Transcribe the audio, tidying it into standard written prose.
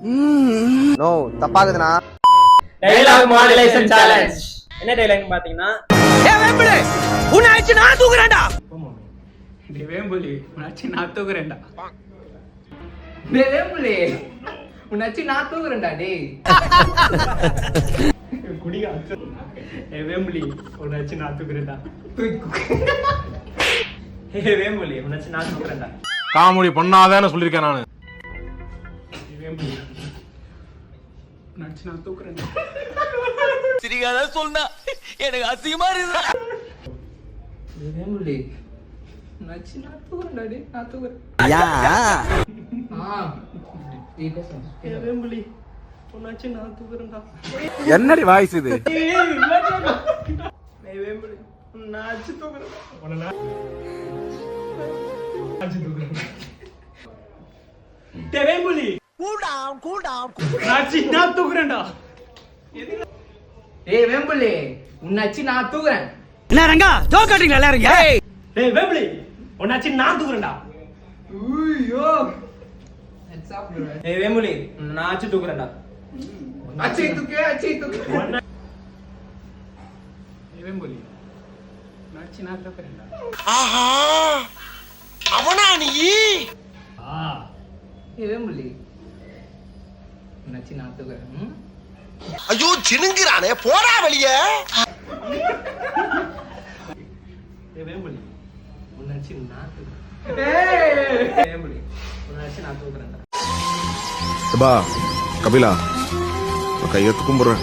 No தப்பாகுதுண்ணா. Dialogue modulation challenge. என்ன dialogue பாத்தீங்கன்னா, உன்னாச்சு நான் தூக்குறேன்டா. வேம்புலி உன்னாச்சு நான் தூக்குறேன்டா. வேம்புலி உன்னாச்சு நான் தூக்குறேன்டா. டேய் குடியா. வேம்புலி உன்னாச்சு நான் தூக்குறேன்டா. வேம்புலி உனச்சு நான் தூக்குறேன்டா. காமெடி பண்ணாதான்னு சொல்லியிருக்கேன் நானு. வேம்புலி உன்னாச்சு நான் தூக்குறேன்டா. சிரிக்காத சொன்னா எனக்கு அசிங்கமா இருக்கு. வேம்புலி உன்னாச்சு நான் தூக்குறேன்டா. டேய் நான் தூக்குறேன். வேம்புலி உன்னாச்சு நான் தூக்குறேன்டா. என்னடி வாய்ஸ் இது? வேம்புலி உன்னாச்சு தூக்குறேன்டா. வேம்புலி உன்னாச்சு நான் தூக்குறேன்டா. ஏய் வேம்புலி உன்னாச்சு நான் தூக்குறேன். என்ன ரங்கா ஜோக் காட்டுறீங்களா எல்லாரும்? டேய் வேம்புலி உன்னாச்சு நான் தூக்குறேன்டா. ஐயோ சாப்பிடுற. வேம்புலி நான் தூக்குறேன்டா. அச்சை தூக்கு. வேம்புலி உன்னாச்சு நான் தூக்குறேன்டா. ஆஹா அவனா நீ? ஏய் வேம்புலி உன்னாச்சு நான் தூக்குறேன். ஐயோ சினுங்கிறானே, போடா வெளியே. வேம்புலி உன்னாச்சு நான் தூக்குறேன். வேம்புலி உனச்சு நான் தூக்குறேன்டா. கபிலா கையெழுத்து கும்பிடுறேன்.